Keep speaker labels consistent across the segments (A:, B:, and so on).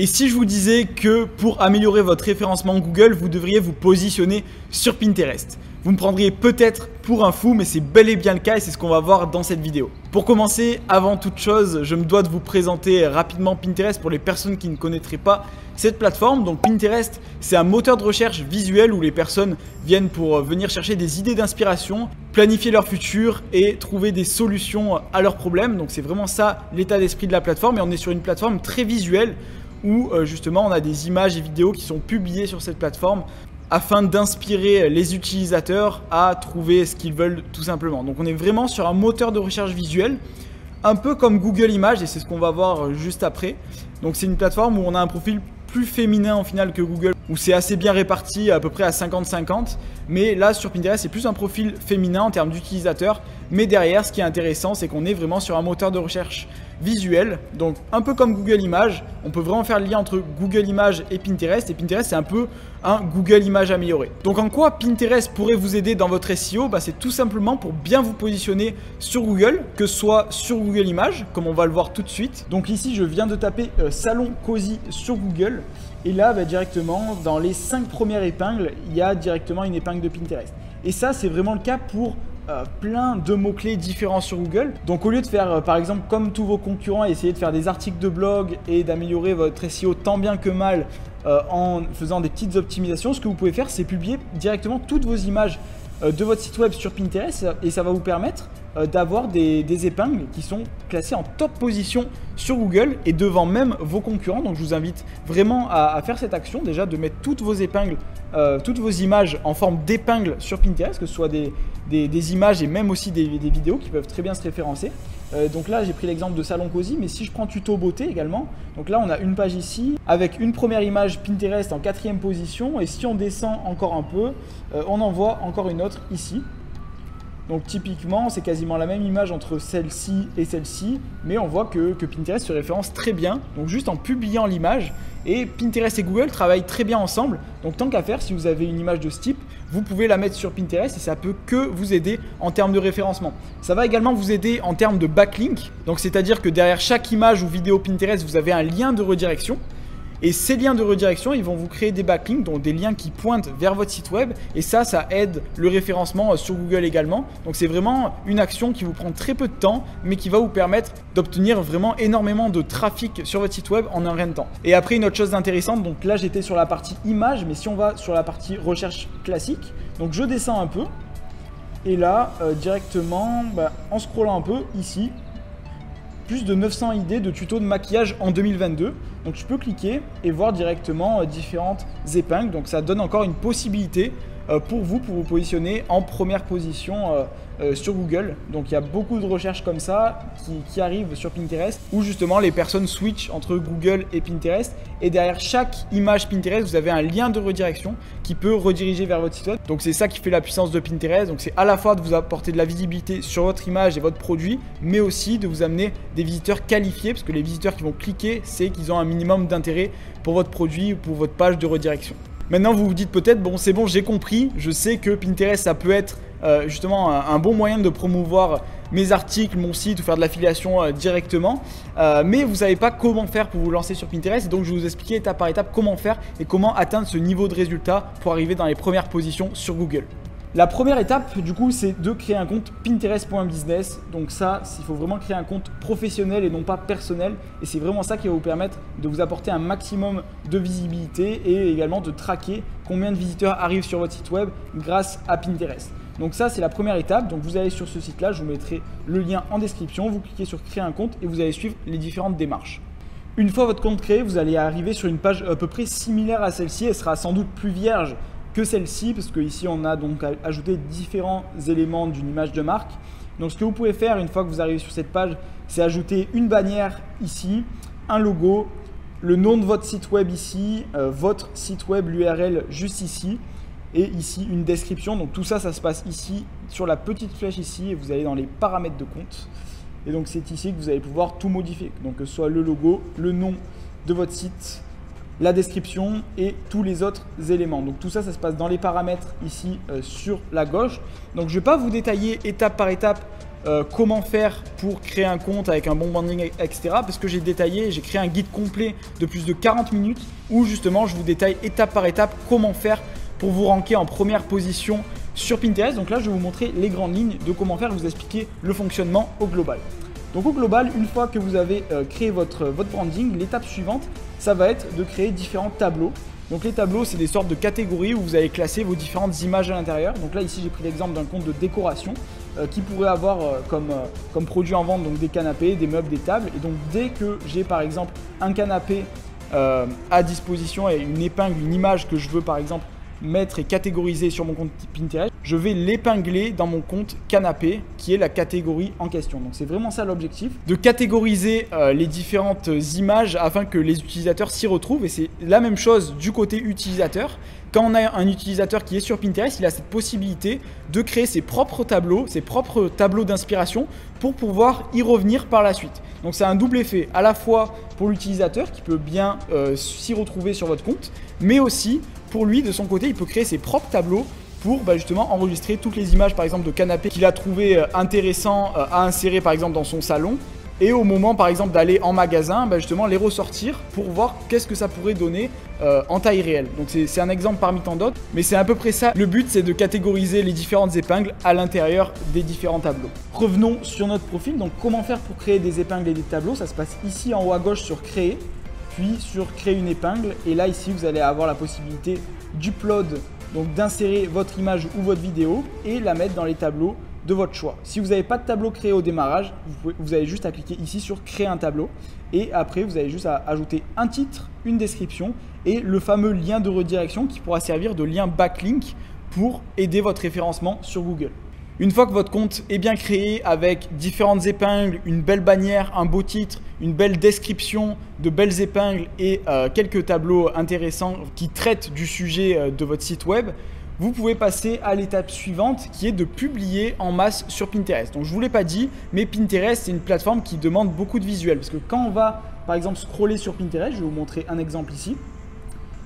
A: Et si je vous disais que pour améliorer votre référencement Google, vous devriez vous positionner sur Pinterest? Vous me prendriez peut-être pour un fou, mais c'est bel et bien le cas et c'est ce qu'on va voir dans cette vidéo. Pour commencer, avant toute chose, je me dois de vous présenter rapidement Pinterest pour les personnes qui ne connaîtraient pas cette plateforme. Donc Pinterest, c'est un moteur de recherche visuel où les personnes viennent pour venir chercher des idées d'inspiration, planifier leur futur et trouver des solutions à leurs problèmes. Donc c'est vraiment ça l'état d'esprit de la plateforme et on est sur une plateforme très visuelle où justement on a des images et vidéos qui sont publiées sur cette plateforme afin d'inspirer les utilisateurs à trouver ce qu'ils veulent tout simplement. Donc on est vraiment sur un moteur de recherche visuel, un peu comme Google Images et c'est ce qu'on va voir juste après. Donc c'est une plateforme où on a un profil plus féminin en final que Google, où c'est assez bien réparti à peu près à 50-50. Mais là sur Pinterest c'est plus un profil féminin en termes d'utilisateurs. Mais derrière ce qui est intéressant c'est qu'on est vraiment sur un moteur de recherche visuel. Donc un peu comme Google Images, on peut vraiment faire le lien entre Google Images et Pinterest. Et Pinterest c'est un peu un Google Images amélioré. Donc en quoi Pinterest pourrait vous aider dans votre SEO? C'est tout simplement pour bien vous positionner sur Google, que ce soit sur Google Images, comme on va le voir tout de suite. Donc ici je viens de taper salon cosy sur Google. Et là directement dans les 5 premières épingles, il y a directement une épingle de Pinterest. Et ça c'est vraiment le cas pour plein de mots-clés différents sur Google. Donc au lieu de faire par exemple comme tous vos concurrents, essayer de faire des articles de blog et d'améliorer votre SEO tant bien que mal en faisant des petites optimisations, ce que vous pouvez faire c'est publier directement toutes vos images de votre site web sur Pinterest et ça va vous permettre d'avoir des épingles qui sont classées en top position sur Google et devant même vos concurrents. Donc je vous invite vraiment à faire cette action déjà, de mettre toutes vos épingles, toutes vos images en forme d'épingles sur Pinterest, que ce soit des images et même aussi des vidéos qui peuvent très bien se référencer. Donc là j'ai pris l'exemple de salon cosy, mais si je prends tuto beauté également, donc là on a une page ici avec une première image Pinterest en 4e position, et si on descend encore un peu, on en voit encore une autre ici. Donc typiquement c'est quasiment la même image entre celle-ci et celle-ci, mais on voit que Pinterest se référence très bien, donc juste en publiant l'image. Et Pinterest et Google travaillent très bien ensemble, donc tant qu'à faire, si vous avez une image de ce type, vous pouvez la mettre sur Pinterest et ça peut que vous aider en termes de référencement. Ça va également vous aider en termes de backlink, donc c'est-à-dire que derrière chaque image ou vidéo Pinterest, vous avez un lien de redirection. Et ces liens de redirection, ils vont vous créer des backlinks, donc des liens qui pointent vers votre site web. Et ça aide le référencement sur Google également. Donc c'est vraiment une action qui vous prend très peu de temps, mais qui va vous permettre d'obtenir vraiment énormément de trafic sur votre site web en un rien de temps. Et après, une autre chose intéressante, donc là j'étais sur la partie image, mais si on va sur la partie recherche classique, donc je descends un peu. Et là, directement, en scrollant un peu, ici, plus de 900 idées de tutos de maquillage en 2022. Donc je peux cliquer et voir directement différentes épingles. Donc ça donne encore une possibilité pour vous positionner en première position sur Google. Donc il y a beaucoup de recherches comme ça qui arrivent sur Pinterest où justement les personnes switchent entre Google et Pinterest. Et derrière chaque image Pinterest, vous avez un lien de redirection qui peut rediriger vers votre site web. Donc c'est ça qui fait la puissance de Pinterest. Donc c'est à la fois de vous apporter de la visibilité sur votre image et votre produit, mais aussi de vous amener des visiteurs qualifiés, parce que les visiteurs qui vont cliquer, c'est qu'ils ont un minimum d'intérêt pour votre produit ou pour votre page de redirection. Maintenant, vous vous dites peut-être, bon, c'est bon, j'ai compris, je sais que Pinterest, ça peut être justement un bon moyen de promouvoir mes articles, mon site ou faire de l'affiliation directement, mais vous ne savez pas comment faire pour vous lancer sur Pinterest. Et donc, je vais vous expliquer étape par étape comment faire et comment atteindre ce niveau de résultat pour arriver dans les premières positions sur Google. La première étape, du coup, c'est de créer un compte Pinterest.business. Donc ça, il faut vraiment créer un compte professionnel et non pas personnel. Et c'est vraiment ça qui va vous permettre de vous apporter un maximum de visibilité et également de traquer combien de visiteurs arrivent sur votre site web grâce à Pinterest. Donc ça, c'est la première étape. Donc vous allez sur ce site-là, je vous mettrai le lien en description. Vous cliquez sur créer un compte et vous allez suivre les différentes démarches. Une fois votre compte créé, vous allez arriver sur une page à peu près similaire à celle-ci. Elle sera sans doute plus vierge que celle-ci, parce qu'ici on a donc ajouté différents éléments d'une image de marque. Donc ce que vous pouvez faire une fois que vous arrivez sur cette page, c'est ajouter une bannière ici, un logo, le nom de votre site web ici, votre site web, l'URL juste ici, et ici une description. Donc tout ça, ça se passe ici sur la petite flèche ici, et vous allez dans les paramètres de compte. Et donc c'est ici que vous allez pouvoir tout modifier, donc que ce soit le logo, le nom de votre site, la description et tous les autres éléments. Donc tout ça, ça se passe dans les paramètres ici sur la gauche. Donc je ne vais pas vous détailler étape par étape comment faire pour créer un compte avec un bon branding, etc. Parce que j'ai détaillé, j'ai créé un guide complet de plus de 40 minutes où justement je vous détaille étape par étape comment faire pour vous ranker en première position sur Pinterest. Donc là, je vais vous montrer les grandes lignes de comment faire, vous expliquer le fonctionnement au global. Donc au global, une fois que vous avez créé votre branding, l'étape suivante, ça va être de créer différents tableaux. Donc les tableaux, c'est des sortes de catégories où vous allez classer vos différentes images à l'intérieur. Donc là, ici, j'ai pris l'exemple d'un compte de décoration qui pourrait avoir comme produit en vente donc des canapés, des meubles, des tables. Et donc dès que j'ai par exemple un canapé à disposition et une épingle, une image que je veux par exemple mettre et catégoriser sur mon compte Pinterest, je vais l'épingler dans mon compte canapé qui est la catégorie en question. Donc c'est vraiment ça l'objectif, de catégoriser les différentes images afin que les utilisateurs s'y retrouvent. Et c'est la même chose du côté utilisateur. Quand on a un utilisateur qui est sur Pinterest, il a cette possibilité de créer ses propres tableaux d'inspiration pour pouvoir y revenir par la suite. Donc c'est un double effet, à la fois pour l'utilisateur qui peut bien s'y retrouver sur votre compte, mais aussi pour lui, de son côté, il peut créer ses propres tableaux pour justement enregistrer toutes les images par exemple de canapé qu'il a trouvé intéressant à insérer par exemple dans son salon. Et au moment par exemple d'aller en magasin, justement les ressortir pour voir qu'est-ce que ça pourrait donner en taille réelle. Donc c'est un exemple parmi tant d'autres, mais c'est à peu près ça. Le but, c'est de catégoriser les différentes épingles à l'intérieur des différents tableaux. Revenons sur notre profil. Donc comment faire pour créer des épingles et des tableaux? Ça se passe ici en haut à gauche sur créer, puis sur créer une épingle. Et là ici, vous allez avoir la possibilité d'upload, donc d'insérer votre image ou votre vidéo et la mettre dans les tableaux de votre choix. Si vous n'avez pas de tableau créé au démarrage, vous avez juste à cliquer ici sur créer un tableau et après vous avez juste à ajouter un titre, une description et le fameux lien de redirection qui pourra servir de lien backlink pour aider votre référencement sur Google. Une fois que votre compte est bien créé avec différentes épingles, une belle bannière, un beau titre, une belle description, de belles épingles et quelques tableaux intéressants qui traitent du sujet de votre site web, vous pouvez passer à l'étape suivante qui est de publier en masse sur Pinterest. Donc je ne vous l'ai pas dit, mais Pinterest c'est une plateforme qui demande beaucoup de visuels parce que quand on va par exemple scroller sur Pinterest, je vais vous montrer un exemple ici.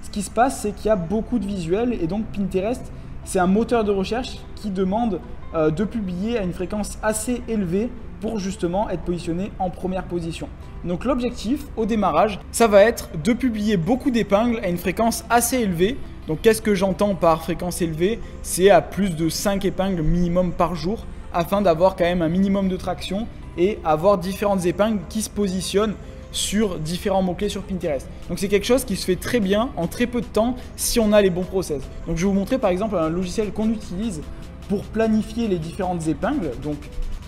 A: Ce qui se passe, c'est qu'il y a beaucoup de visuels et donc Pinterest c'est un moteur de recherche qui demande de publier à une fréquence assez élevée pour justement être positionné en première position. Donc l'objectif au démarrage, ça va être de publier beaucoup d'épingles à une fréquence assez élevée. Donc qu'est-ce que j'entends par fréquence élevée? C'est à plus de 5 épingles minimum par jour afin d'avoir quand même un minimum de traction et avoir différentes épingles qui se positionnent sur différents mots-clés sur Pinterest. Donc c'est quelque chose qui se fait très bien en très peu de temps si on a les bons process. Donc je vais vous montrer par exemple un logiciel qu'on utilise pour planifier les différentes épingles. Donc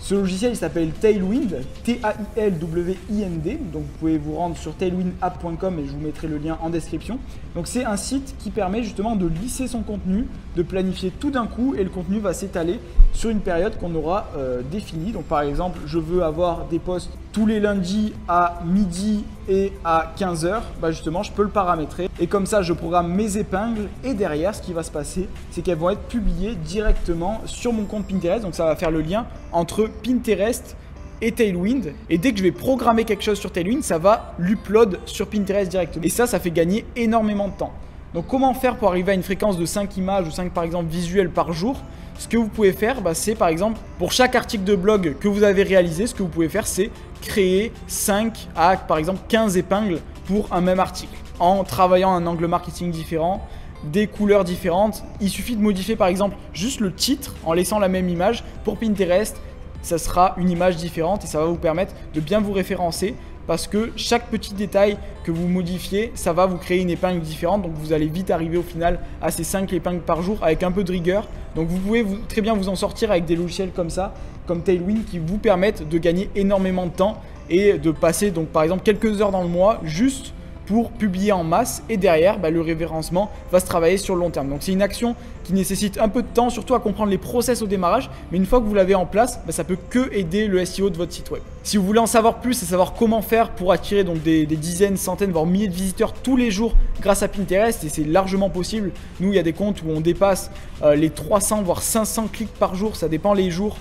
A: ce logiciel il s'appelle Tailwind, T-A-I-L-W-I-N-D. Donc vous pouvez vous rendre sur tailwindapp.com et je vous mettrai le lien en description. Donc c'est un site qui permet justement de lisser son contenu, de planifier tout d'un coup et le contenu va s'étaler sur une période qu'on aura définie. Donc par exemple, je veux avoir des posts tous les lundis à midi et à 15h, justement je peux le paramétrer et comme ça je programme mes épingles et derrière ce qui va se passer c'est qu'elles vont être publiées directement sur mon compte Pinterest. Donc ça va faire le lien entre Pinterest et Tailwind et dès que je vais programmer quelque chose sur Tailwind, ça va l'upload sur Pinterest directement et ça fait gagner énormément de temps. Donc comment faire pour arriver à une fréquence de 5 images ou 5 par exemple visuels par jour? Ce que vous pouvez faire, c'est par exemple pour chaque article de blog que vous avez réalisé, ce que vous pouvez faire c'est créer 5 à par exemple 15 épingles pour un même article en travaillant un angle marketing différent, des couleurs différentes. Il suffit de modifier par exemple juste le titre en laissant la même image. Pour Pinterest, ça sera une image différente et ça va vous permettre de bien vous référencer parce que chaque petit détail que vous modifiez, ça va vous créer une épingle différente. Donc vous allez vite arriver au final à ces 5 épingles par jour avec un peu de rigueur. Donc vous pouvez très bien vous en sortir avec des logiciels comme ça, comme Tailwind, qui vous permettent de gagner énormément de temps et de passer donc par exemple quelques heures dans le mois juste pour publier en masse et derrière le référencement va se travailler sur le long terme. Donc c'est une action qui nécessite un peu de temps, surtout à comprendre les process au démarrage, mais une fois que vous l'avez en place, ça peut que aider le SEO de votre site web. Si vous voulez en savoir plus et savoir comment faire pour attirer donc des dizaines, centaines, voire milliers de visiteurs tous les jours grâce à Pinterest, et c'est largement possible. Nous, il y a des comptes où on dépasse les 300 voire 500 clics par jour, ça dépend les jours.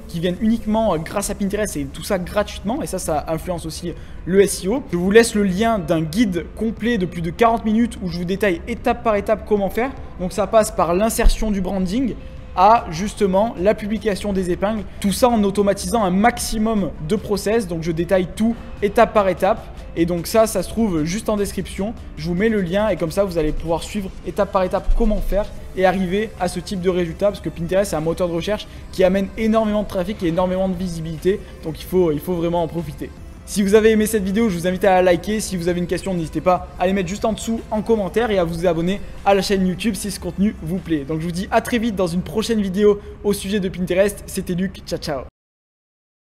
A: Qui viennent uniquement grâce à Pinterest et tout ça gratuitement et ça influence aussi le SEO. Je vous laisse le lien d'un guide complet de plus de 40 minutes où je vous détaille étape par étape comment faire. Donc ça passe par l'insertion du branding, à justement la publication des épingles. Tout ça en automatisant un maximum de process. Donc je détaille tout étape par étape. Et donc ça se trouve juste en description. Je vous mets le lien et comme ça vous allez pouvoir suivre étape par étape comment faire et arriver à ce type de résultat, parce que Pinterest c'est un moteur de recherche qui amène énormément de trafic et énormément de visibilité. Donc il faut vraiment en profiter. Si vous avez aimé cette vidéo, je vous invite à la liker. Si vous avez une question, n'hésitez pas à les mettre juste en dessous en commentaire et à vous abonner à la chaîne YouTube si ce contenu vous plaît. Donc je vous dis à très vite dans une prochaine vidéo au sujet de Pinterest. C'était Luc, ciao ciao.